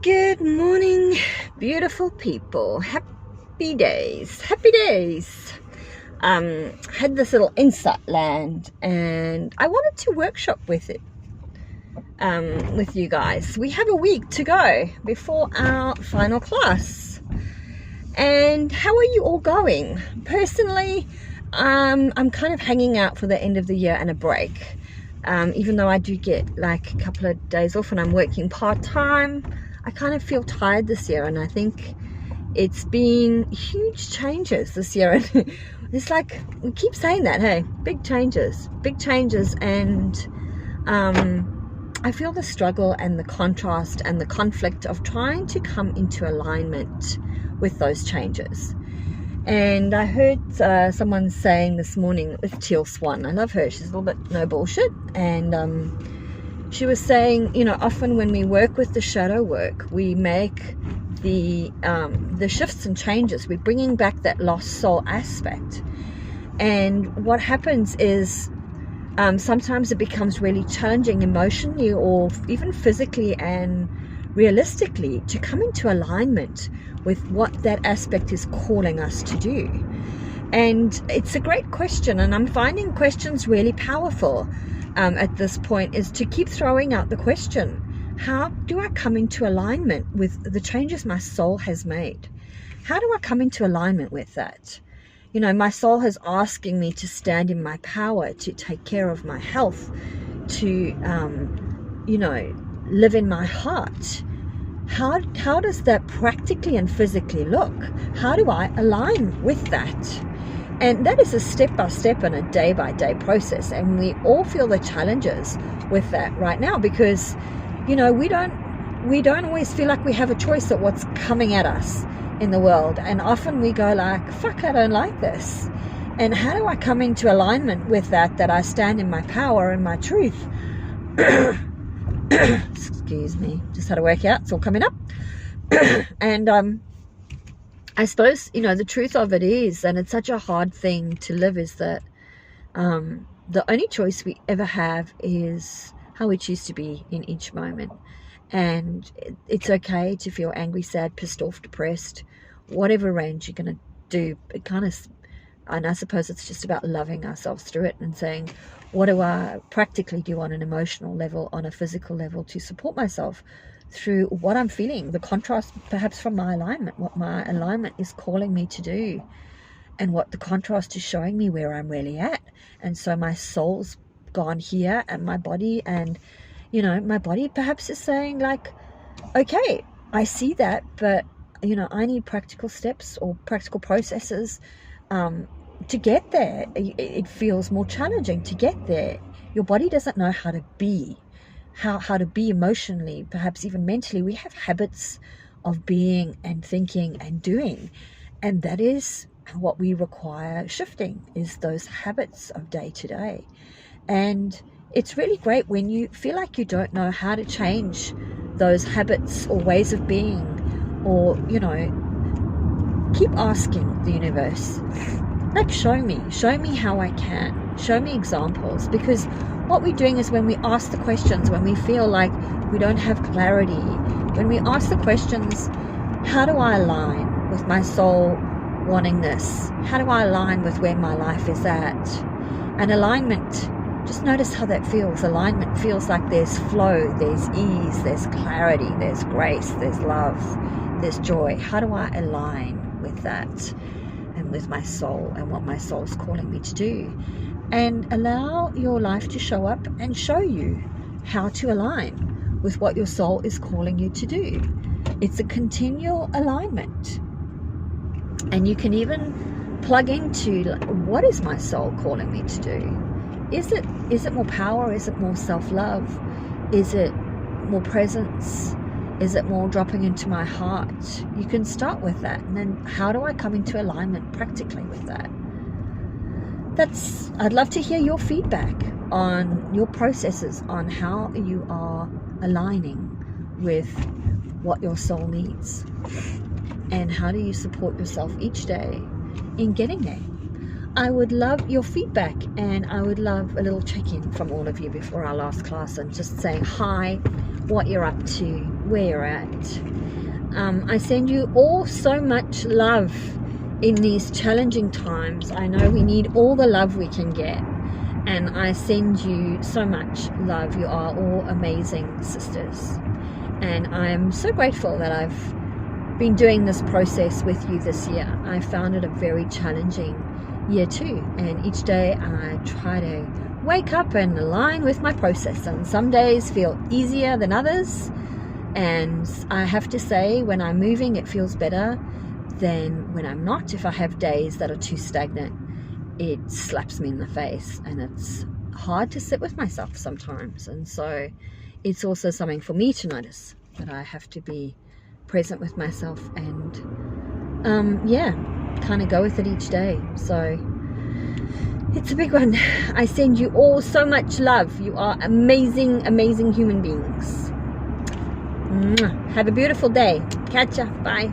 Good morning, beautiful people. Happy days. Happy days. Had this little insight land, and I wanted to workshop with it with you guys. We have a week to go before our final class. And how are you all going? Personally, I'm kind of hanging out for the end of the year and a break. Even though I do get like a couple of days off and I'm working part-time, I kind of feel tired this year, and I think it's been huge changes this year. And it's like, we keep saying that, hey, big changes, and I feel the struggle and the contrast and the conflict of trying to come into alignment with those changes. And I heard someone saying this morning with Teal Swan, I love her, she's a little bit no bullshit, and she was saying, you know, often when we work with the shadow work, we make the shifts and changes, we're bringing back that lost soul aspect. And what happens is sometimes it becomes really challenging emotionally or even physically and realistically to come into alignment with what that aspect is calling us to do. And it's a great question, and I'm finding questions really powerful at this point, is to keep throwing out the question, how do I come into alignment with the changes my soul has made? How do I come into alignment with that? You know, my soul is asking me to stand in my power, to take care of my health, to you know, live in my heart. How does that practically and physically look? How do I align with that? And that is a step-by-step and a day-by-day process. And we all feel the challenges with that right now, because, you know, we don't always feel like we have a choice at what's coming at us in the world. And often we go like, fuck, I don't like this. And how do I come into alignment with that I stand in my power and my truth? Excuse me, just had a workout, it's all coming up. And I suppose, you know, the truth of it is, and it's such a hard thing to live, is that the only choice we ever have is how we choose to be in each moment. And it's okay to feel angry, sad, pissed off, depressed, whatever range you're going to do. It kind of, and I suppose it's just about loving ourselves through it and saying, what do I practically do on an emotional level, on a physical level, to support myself through what I'm feeling, the contrast perhaps from my alignment, what my alignment is calling me to do, and what the contrast is showing me where I'm really at. And so my soul's gone here, and my body, and, you know, my body perhaps is saying like, okay, I see that, but, you know, I need practical steps or practical processes to get there. It feels more challenging to get there. Your body doesn't know how to be, how to be emotionally, perhaps even mentally. We have habits of being and thinking and doing, and that is what we require shifting, is those habits of day to day. And it's really great when you feel like you don't know how to change those habits or ways of being, or, you know, keep asking the universe, like, show me how I can, show me examples. Because what we're doing is, when we ask the questions, when we feel like we don't have clarity, when we ask the questions, how do I align with my soul wanting this? How do I align with where my life is at? And alignment, just notice how that feels. Alignment feels like there's flow, there's ease, there's clarity, there's grace, there's love, there's joy. How do I align with that and with my soul and what my soul's calling me to do? And allow your life to show up and show you how to align with what your soul is calling you to do. It's a continual alignment. And you can even plug into, what is my soul calling me to do? Is it more power? Is it more self-love? Is it more presence? Is it more dropping into my heart? You can start with that. And then, how do I come into alignment practically with that? I'd love to hear your feedback on your processes, on how you are aligning with what your soul needs. And how do you support yourself each day in getting there? I would love your feedback, and I would love a little check-in from all of you before our last class, and just saying hi, what you're up to, where you're at. I send you all so much love in these challenging times. I know we need all the love we can get, and I send you so much love. You are all amazing sisters, and I'm so grateful that I've been doing this process with you this year. I found it a very challenging year too, and each day I try to wake up and align with my process, and some days feel easier than others. And I have to say, when I'm moving, it feels better than when I'm not. If I have days that are too stagnant, it slaps me in the face, and it's hard to sit with myself sometimes. And so it's also something for me to notice, that I have to be present with myself and kind of go with it each day. So it's a big one. I send you all so much love. You are amazing, amazing human beings. Have a beautiful day. Catch ya. Bye.